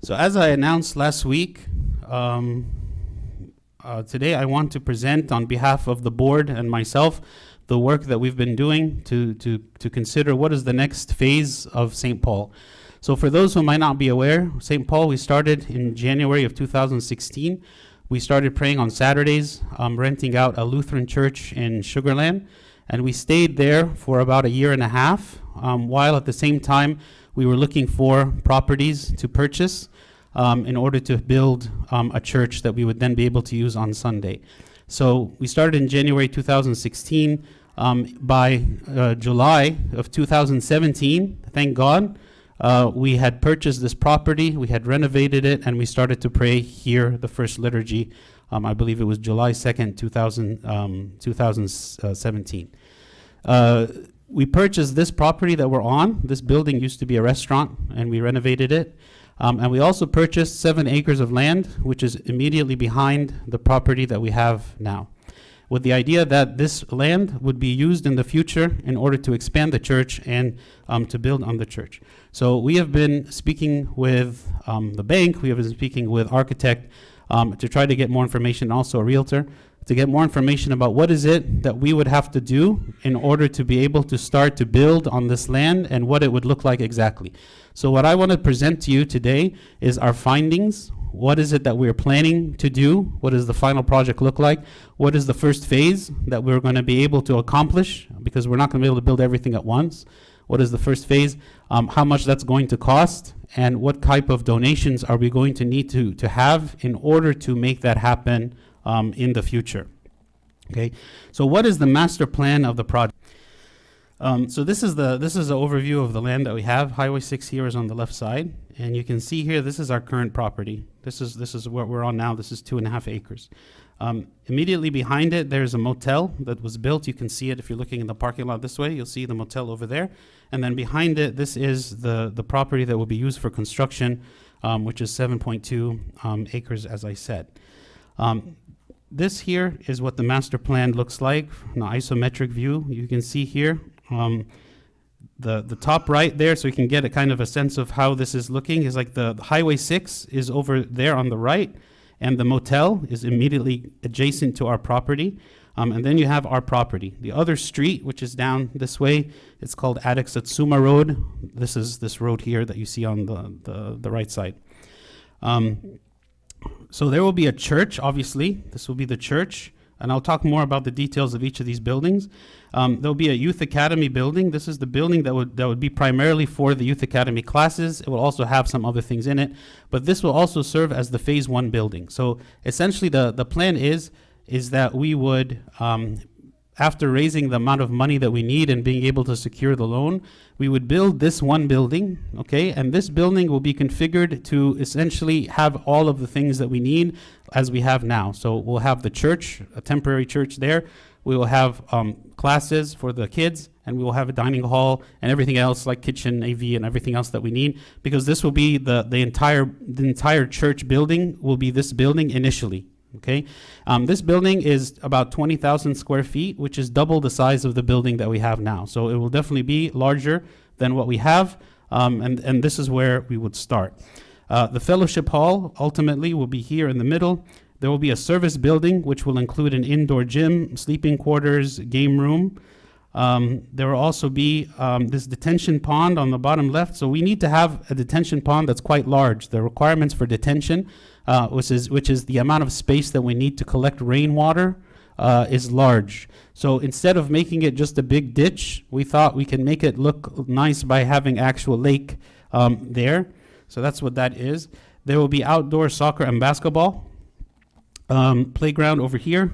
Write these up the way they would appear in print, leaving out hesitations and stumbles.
So as I announced last week, today I want to present on behalf of the board and myself the work that we've been doing to consider what is the next phase of St. Paul. So for those who might not be aware, St. Paul, we started in January of 2016. We started praying on Saturdays, renting out a Lutheran church in Sugar Land, and we stayed there for about a year and a half, while at the same time we were looking for properties to purchase in order to build a church that we would then be able to use on Sunday. So we started in January 2016. By July of 2017, thank God, we had purchased this property, we had renovated it, and we started to pray here the first liturgy. I believe it was July 2nd, 2017. We purchased this property that we're on. This building used to be a restaurant, and we renovated it. And we also purchased 7 acres of land, which is immediately behind the property that we have now, with the idea that this land would be used in the future in order to expand the church and to build on the church. So we have been speaking with the bank, we have been speaking with architect to try to get more information, also a realtor, to get more information about what is it that we would have to do in order to be able to start to build on this land and what it would look like exactly. So what I want to present to you today is our findings. What is it that we're planning to do? What does the final project look like? What is the first phase that we're going to be able to accomplish? Because we're not going to be able to build everything at once. What is the first phase? How much that's going to cost? And what type of donations are we going to need to have in order to make that happen in the future? Okay, so what is the master plan of the project? So this is an overview of the land that we have. Highway 6 here is on the left side, and you can see here this is our current property. This is what we're on now. This is 2.5 acres. Immediately behind it, there's a motel that was built. You can see it if you're looking in the parking lot this way. You'll see the motel over there, and then behind it, this is the property that will be used for construction, which is 7.2 acres, as I said. This here is what the master plan looks like in an isometric view. You can see here the top right there, so you can get a kind of a sense of how this is looking, is like the Highway 6 is over there on the right, and the motel is immediately adjacent to our property. And then you have our property. The other street, which is down this way, it's called Adek-Satsuma Road. This is this road here that you see on the right side. So there will be a church, obviously. This will be the church, and I'll talk more about the details of each of these buildings. There'll be a youth academy building. This is the building that would be primarily for the youth academy classes. It will also have some other things in it, but this will also serve as the phase 1 building. So essentially the plan is that we would, after raising the amount of money that we need and being able to secure the loan, we would build this one building, okay? And this building will be configured to essentially have all of the things that we need as we have now. So we'll have the church, a temporary church there. We will have classes for the kids, and we will have a dining hall and everything else like kitchen, AV, and everything else that we need, because this will be the entire church building will be this building initially. Okay, this building is about 20,000 square feet, which is double the size of the building that we have now. So it will definitely be larger than what we have, and this is where we would start. The fellowship hall ultimately will be here in the middle. There will be a service building, which will include an indoor gym, sleeping quarters, game room. There will also be this detention pond on the bottom left. So we need to have a detention pond that's quite large. The requirements for detention, which is the amount of space that we need to collect rainwater, is large. So instead of making it just a big ditch, we thought we can make it look nice by having actual lake there. So that's what that is. There will be outdoor soccer and basketball playground over here.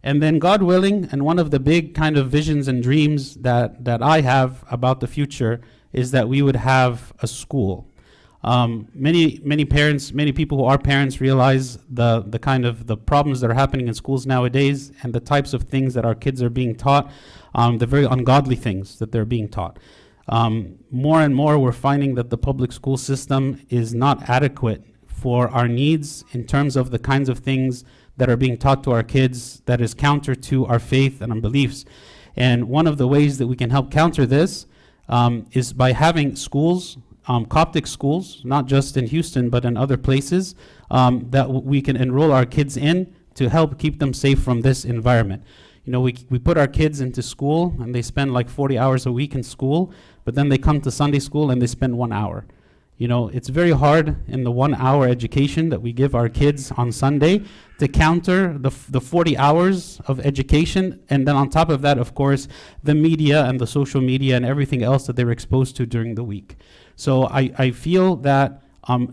And then, God willing, and one of the big kind of visions and dreams that I have about the future is that we would have a school. Many parents, many people who are parents realize the kind of the problems that are happening in schools nowadays and the types of things that our kids are being taught, the very ungodly things that they're being taught. More and more we're finding that the public school system is not adequate for our needs in terms of the kinds of things that are being taught to our kids that is counter to our faith and our beliefs. And one of the ways that we can help counter this is by having schools Coptic schools, not just in Houston, but in other places, that we can enroll our kids in to help keep them safe from this environment. You know, we put our kids into school, and they spend like 40 hours a week in school, but then they come to Sunday school and they spend 1 hour. You know, it's very hard in the 1 hour education that we give our kids on Sunday to counter the 40 hours of education. And then on top of that, of course, the media and the social media and everything else that they're exposed to during the week. So I feel that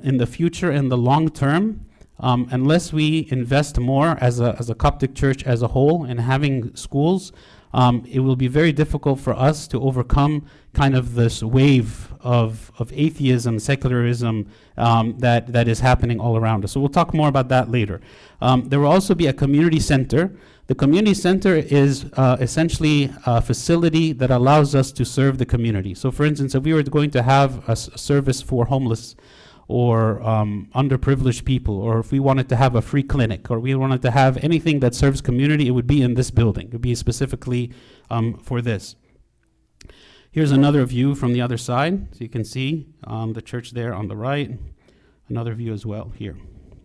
in the future, in the long term, unless we invest more as a Coptic church as a whole in having schools, it will be very difficult for us to overcome kind of this wave of atheism, secularism that is happening all around us. So we'll talk more about that later. There will also be a community center. The community center is essentially a facility that allows us to serve the community. So for instance, if we were going to have a service for homeless or underprivileged people, or if we wanted to have a free clinic, or we wanted to have anything that serves community, it would be in this building. It would be specifically for this. Here's another view from the other side. So you can see the church there on the right. Another view as well here.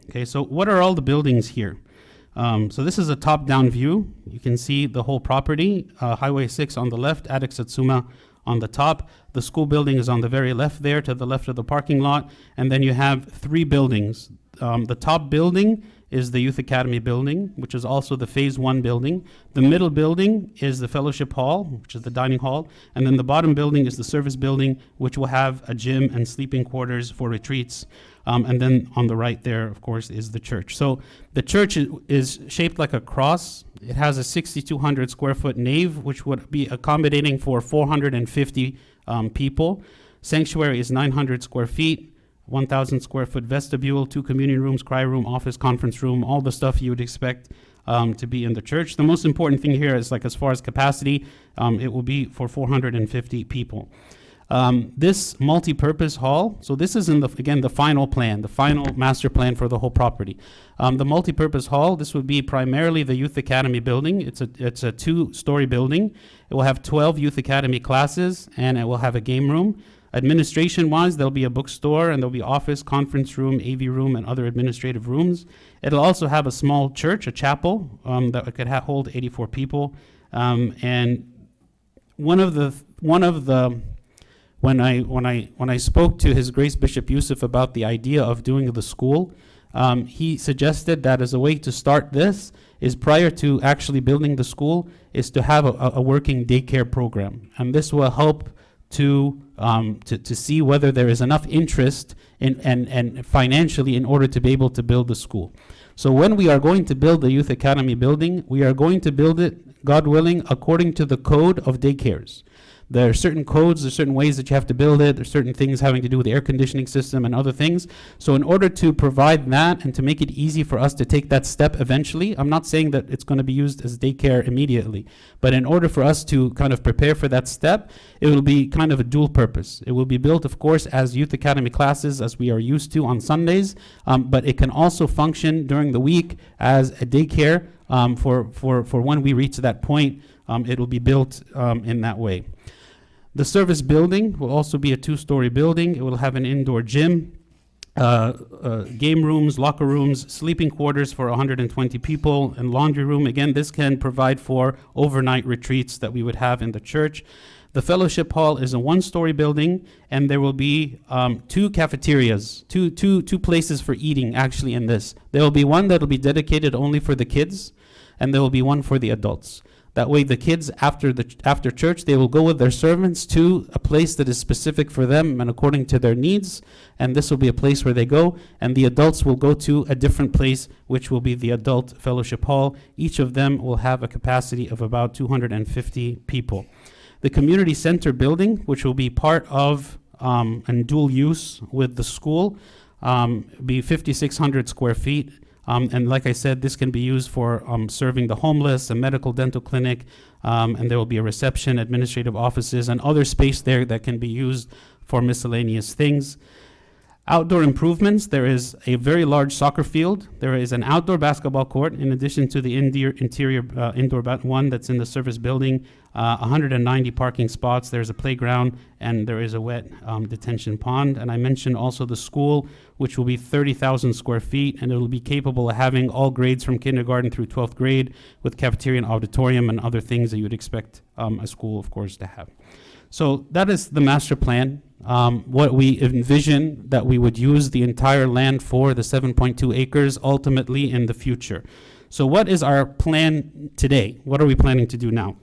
Okay, so what are all the buildings here? So this is a top-down view. You can see the whole property, Highway 6 on the left, Attic Satsuma on the top. The school building is on the very left there, to the left of the parking lot. And then you have 3 buildings. The top building is the Youth Academy building, which is also the Phase 1 building. The middle building is the Fellowship Hall, which is the dining hall. And then the bottom building is the service building, which will have a gym and sleeping quarters for retreats. And then on the right there, of course, is the church. So the church is shaped like a cross. It has a 6,200 square foot nave, which would be accommodating for 450 people. Sanctuary is 900 square feet, 1,000 square foot vestibule, 2 communion rooms, cry room, office, conference room, all the stuff you would expect to be in the church. The most important thing here is, like, as far as capacity, it will be for 450 people. This multi-purpose hall, so this is again the final plan, the final master plan for the whole property. The multi-purpose hall, this would be primarily the Youth Academy building. It's a 2-story building. It will have 12 Youth Academy classes, and it will have a game room. Administration-wise, there'll be a bookstore, and there'll be office, conference room, AV room, and other administrative rooms. It'll also have a small church, a chapel, that could hold 84 people. And when I spoke to His Grace Bishop Yusuf about the idea of doing the school, he suggested that as a way to start this is, prior to actually building the school, is to have a working daycare program. And this will help to see whether there is enough interest and financially in order to be able to build the school. So when we are going to build the Youth Academy building, we are going to build it, God willing, according to the code of daycares. There are certain codes, there's certain ways that you have to build it, there's certain things having to do with the air conditioning system and other things. So in order to provide that and to make it easy for us to take that step eventually, I'm not saying that it's going to be used as daycare immediately, but in order for us to kind of prepare for that step, it will be kind of a dual purpose. It will be built, of course, as Youth Academy classes as we are used to on Sundays, but it can also function during the week as a daycare for when we reach that point. It will be built in that way. The service building will also be a 2-story building. It will have an indoor gym, game rooms, locker rooms, sleeping quarters for 120 people, and laundry room. Again, this can provide for overnight retreats that we would have in the church. The fellowship hall is a 1-story building, and there will be 2 cafeterias, two places for eating actually in this. There will be one that will be dedicated only for the kids, and there will be one for the adults. That way the kids, after church, they will go with their servants to a place that is specific for them and according to their needs, and this will be a place where they go, and the adults will go to a different place, which will be the adult fellowship hall. Each of them will have a capacity of about 250 people. The community center building, which will be part of and dual use with the school, be 5,600 square feet. And like I said, this can be used for serving the homeless, a medical dental clinic, and there will be a reception, administrative offices, and other space there that can be used for miscellaneous things. Outdoor improvements, there is a very large soccer field. There is an outdoor basketball court in addition to the interior indoor one that's in the service building, 190 parking spots. There's a playground and there is a wet detention pond. And I mentioned also the school, which will be 30,000 square feet, and it will be capable of having all grades from kindergarten through 12th grade with cafeteria and auditorium and other things that you would expect a school, of course, to have. So that is the master plan. What we envision that we would use the entire land for, the 7.2 acres, ultimately in the future. So what is our plan today? What are we planning to do now?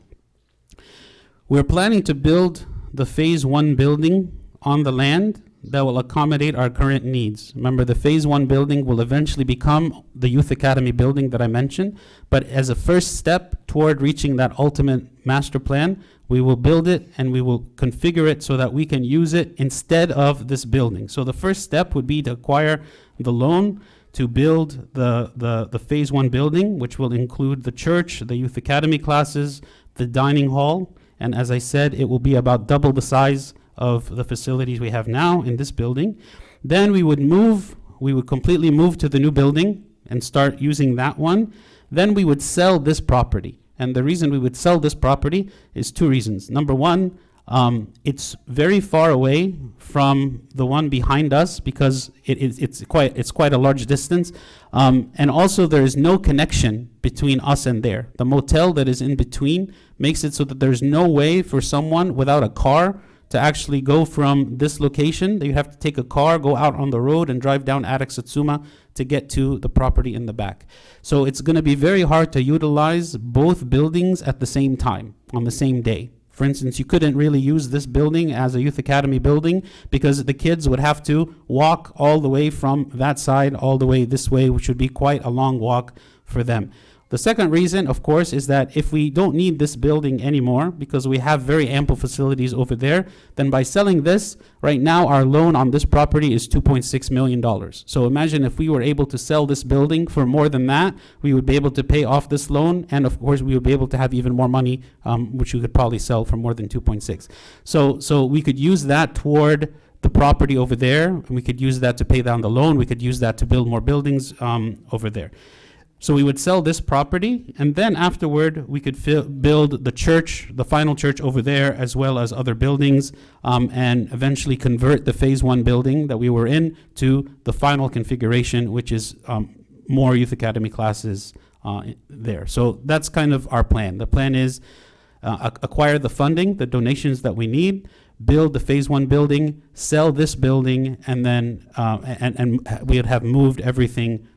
We're planning to build the phase 1 building on the land that will accommodate our current needs. Remember, the phase 1 building will eventually become the Youth Academy building that I mentioned, but as a first step toward reaching that ultimate master plan, we will build it and we will configure it so that we can use it instead of this building. So the first step would be to acquire the loan to build the phase 1 building, which will include the church, the Youth Academy classes, the dining hall, and as I said, it will be about double the size of the facilities we have now in this building. Then we would completely move to the new building and start using that one. Then we would sell this property. And the reason we would sell this property is 2 reasons. Number one, it's very far away from the one behind us because it's quite a large distance. And also there is no connection between us and there. The motel that is in between makes it so that there's no way for someone without a car to actually go from this location. You have to take a car, go out on the road, and drive down Adak Satsuma to get to the property in the back. So it's going to be very hard to utilize both buildings at the same time, on the same day. For instance, you couldn't really use this building as a Youth Academy building because the kids would have to walk all the way from that side all the way this way, which would be quite a long walk for them. The second reason, of course, is that if we don't need this building anymore because we have very ample facilities over there, then by selling this, right now our loan on this property is $2.6 million. So imagine if we were able to sell this building for more than that, we would be able to pay off this loan, and of course we would be able to have even more money, which we could probably sell for more than 2.6. So we could use that toward the property over there, and we could use that to pay down the loan, we could use that to build more buildings over there. So we would sell this property, and then afterward, we could build the church, the final church over there, as well as other buildings, and eventually convert the phase 1 building that we were in to the final configuration, which is more Youth Academy classes there. So that's kind of our plan. The plan is acquire the funding, the donations that we need, build the phase 1 building, sell this building, and then and we would have moved everything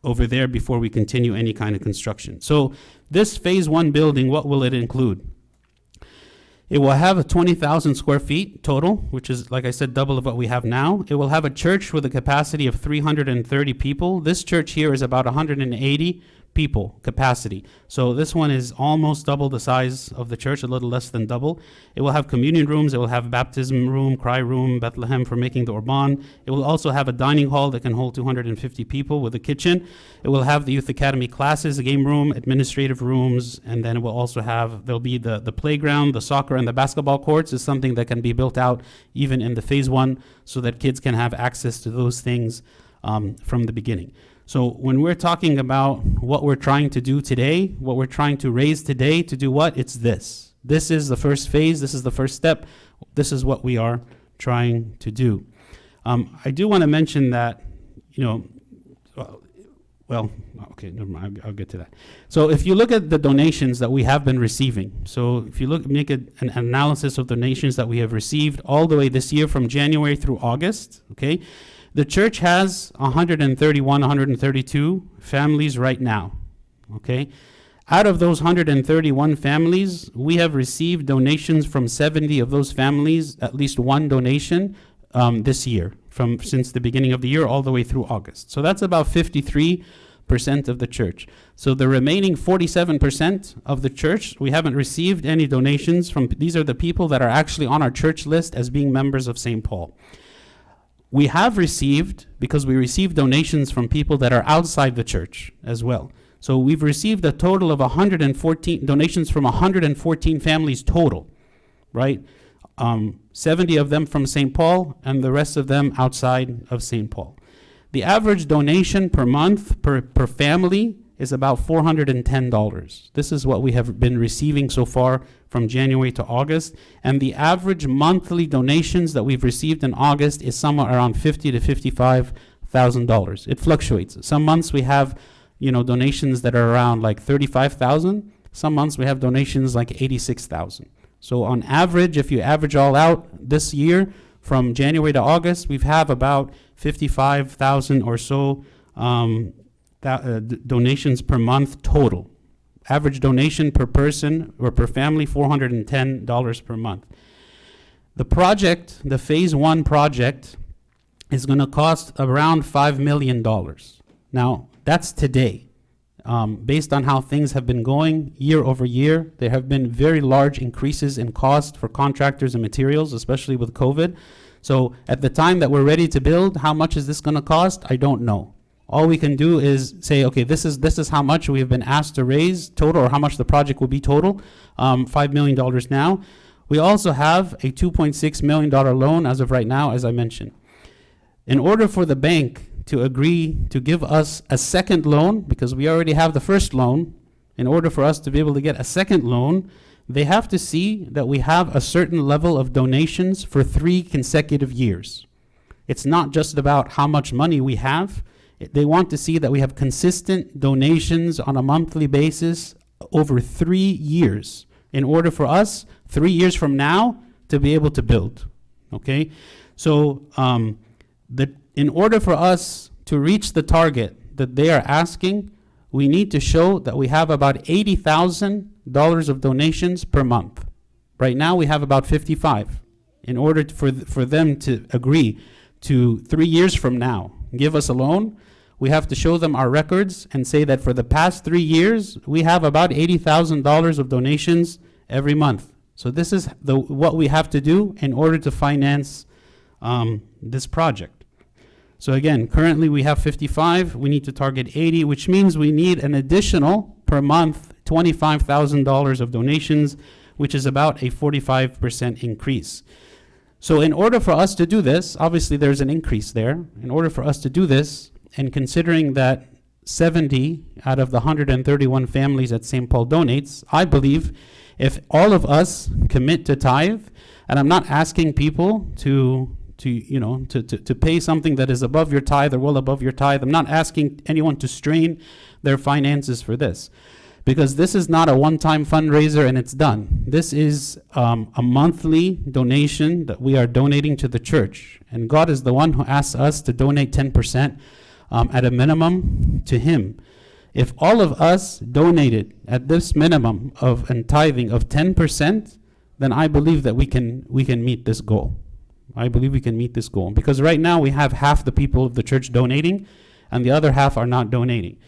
over there before we continue any kind of construction. So this phase 1 building, what will it include? It will have a 20,000 square feet total, which is, like I said, double of what we have now. It will have a church with a capacity of 330 people. This church here is about 180 people capacity. So this one is almost double the size of the church, a little less than double. It will have communion rooms. It will have baptism room, cry room, Bethlehem for making the Orban. It will also have a dining hall that can hold 250 people with a kitchen. It will have the Youth Academy classes, a game room, administrative rooms, and then it will also have, there'll be the playground, the soccer and the basketball courts is something that can be built out even in the phase 1 so that kids can have access to those things from the beginning. So when we're talking about what we're trying to do today, what we're trying to raise today to do what? It's this. This is the first phase. This is the first step. This is what we are trying to do. I do want to mention that, okay, never mind. I'll get to that. So if you look at the donations that we have been receiving, so if you make an analysis of donations that we have received all the way this year from January through August, okay, the church has 132 families right now, okay? Out of those 131 families, we have received donations from 70 of those families, at least one donation this year, since the beginning of the year all the way through August. So that's about 53% of the church. So the remaining 47% of the church, we haven't received any donations from. These are the people that are actually on our church list as being members of St. Paul. We have received, because we received donations from people that are outside the church as well. So we've received a total of 114 donations from 114 families total, right? 70 of them from St. Paul, and the rest of them outside of St. Paul. The average donation per month per family is about $410. This is what we have been receiving so far from January to August. And the average monthly donations that we've received in August is somewhere around $50,000 to $55,000. It fluctuates. Some months we have, donations that are around like $35,000. Some months we have donations like $86,000. So on average, if you average all out this year, from January to August, we've have about 55,000 or so donations per month total. Average donation per person or per family, $410 per month. The project, the phase 1 project, is going to cost around $5 million. Now, that's today. Based on how things have been going year over year, there have been very large increases in cost for contractors and materials, especially with COVID. So at the time that we're ready to build, how much is this going to cost? I don't know. All we can do is say, okay, this is how much we have been asked to raise total, or how much the project will be total, $5 million now. We also have a $2.6 million loan as of right now, as I mentioned. In order for the bank to agree to give us a second loan, because we already have the first loan, in order for us to be able to get a second loan, they have to see that we have a certain level of donations for 3 consecutive years. It's not just about how much money we have. They want to see that we have consistent donations on a monthly basis over 3 years, in order for us, 3 years from now, to be able to build. Okay? So in order for us to reach the target that they are asking, we need to show that we have about $80,000 of donations per month. Right now we have about 55. In order for them to agree to 3 years from now give us a loan, we have to show them our records and say that for the past 3 years we have about $80,000 of donations every month. So this is what we have to do in order to finance this project. So again, currently we have 55, we need to target 80, which means we need an additional, per month, $25,000 of donations, which is about a 45% increase. So in order for us to do this, obviously there's an increase there. In order for us to do this, and considering that 70 out of the 131 families at St. Paul donates, I believe if all of us commit to tithe, and I'm not asking people to pay something that is above your tithe or well above your tithe. I'm not asking anyone to strain their finances for this, because this is not a one-time fundraiser and it's done. This is a monthly donation that we are donating to the church, and God is the one who asks us to donate 10% at a minimum to Him. If all of us donated at this minimum of and tithing of 10%, then I believe that we can meet this goal. I believe we can meet this goal, because right now we have half the people of the church donating and the other half are not donating.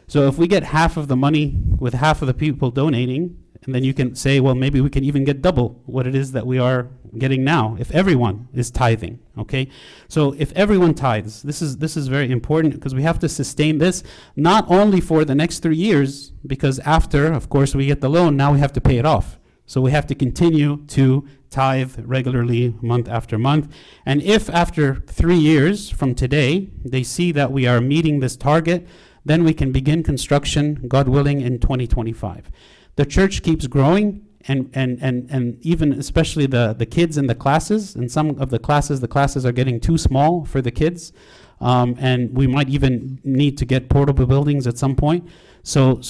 So if we get half of the money with half of the people donating, and then you can say, well, maybe we can even get double what it is that we are getting now if everyone is tithing, okay? So if everyone tithes, this is very important, because we have to sustain this not only for the next 3 years, because after, of course, we get the loan, now we have to pay it off. So we have to continue to tithe regularly month after month. And if after 3 years from today, they see that we are meeting this target, then we can begin construction, God willing, in 2025. The church keeps growing, and even especially the kids in the classes. In some of the classes are getting too small for the kids. And we might even need to get portable buildings at some point. So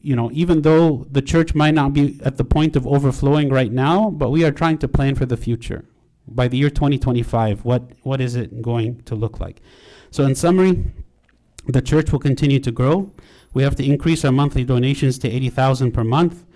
even though the church might not be at the point of overflowing right now, but we are trying to plan for the future. By the year 2025, what is it going to look like? So in summary, the church will continue to grow. We have to increase our monthly donations to $80,000 per month,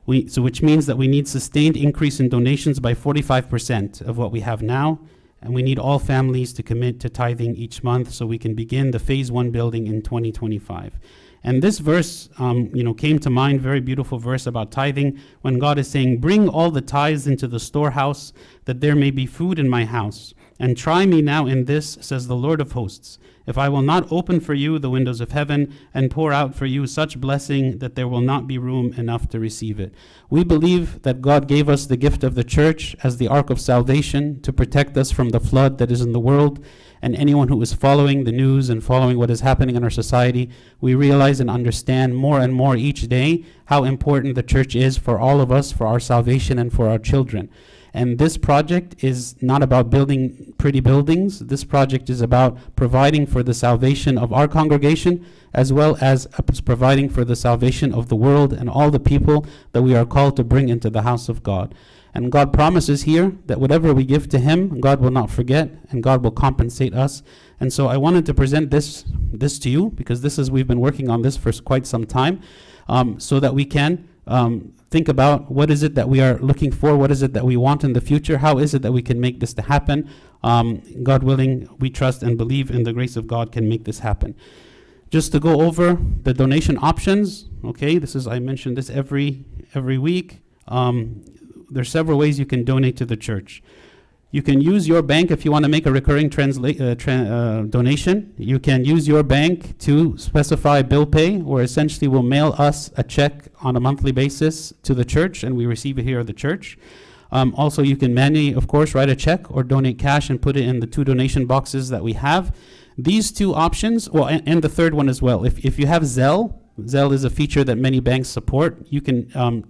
which means that we need sustained increase in donations by 45% of what we have now. And we need all families to commit to tithing each month so we can begin the phase 1 building in 2025. And this verse, came to mind, very beautiful verse about tithing, when God is saying, bring all the tithes into the storehouse, that there may be food in my house. And try me now in this, says the Lord of hosts, if I will not open for you the windows of heaven and pour out for you such blessing that there will not be room enough to receive it. We believe that God gave us the gift of the church as the ark of salvation to protect us from the flood that is in the world. And anyone who is following the news and following what is happening in our society, we realize and understand more and more each day how important the church is for all of us, for our salvation and for our children. And this project is not about building pretty buildings. This project is about providing for the salvation of our congregation, as well as providing for the salvation of the world and all the people that we are called to bring into the house of God. And God promises here that whatever we give to him, God will not forget, and God will compensate us. And so I wanted to present this to you, because we've been working on this for quite some time, so that we can think about what is it that we are looking for, what is it that we want in the future, how is it that we can make this to happen. God willing, we trust and believe in the grace of God can make this happen. Just to go over the donation options, okay, I mentioned this every week. There's several ways you can donate to the church. You can use your bank if you want to make a recurring donation. You can use your bank to specify bill pay, where essentially will mail us a check on a monthly basis to the church, and we receive it here at the church. Also, you can manually, of course, write a check or donate cash and put it in the 2 donation boxes that we have. These 2 options, and the third one as well. If you have Zelle is a feature that many banks support. You can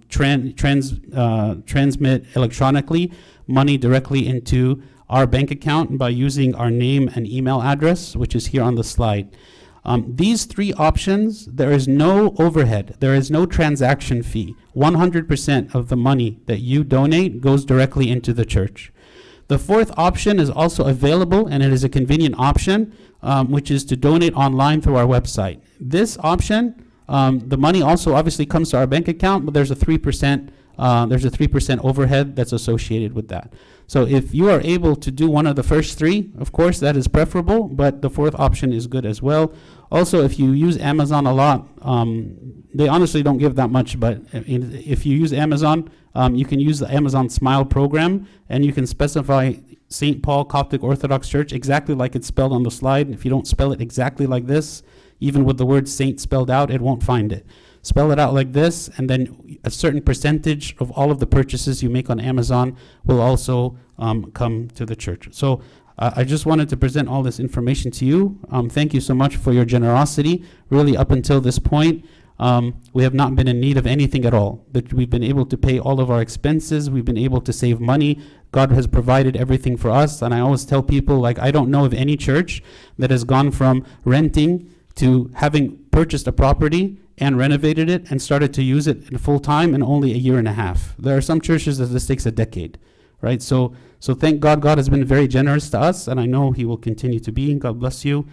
transmit electronically money directly into our bank account by using our name and email address, which is here on the slide. These 3 options, there is no overhead. There is no transaction fee. 100% of the money that you donate goes directly into the church. The 4th option is also available, and it is a convenient option, which is to donate online through our website. This option, the money also obviously comes to our bank account, but there's a 3% overhead that's associated with that. So if you are able to do one of the first 3, of course, that is preferable, but the 4th option is good as well. Also, if you use Amazon a lot, they honestly don't give that much, but if you use Amazon, you can use the Amazon Smile program, and you can specify St. Paul Coptic Orthodox Church exactly like it's spelled on the slide. If you don't spell it exactly like this, even with the word saint spelled out, it won't find it. Spell it out like this, and then a certain percentage of all of the purchases you make on Amazon will also come to the church. So I just wanted to present all this information to you. Thank you so much for your generosity. Really, up until this point, we have not been in need of anything at all. But we've been able to pay all of our expenses. We've been able to save money. God has provided everything for us. And I always tell people, I don't know of any church that has gone from renting to having purchased a property and renovated it and started to use it in full time in only a year and a half. There are some churches that this takes a decade, right? So thank God, God has been very generous to us, and I know he will continue to be. God bless you.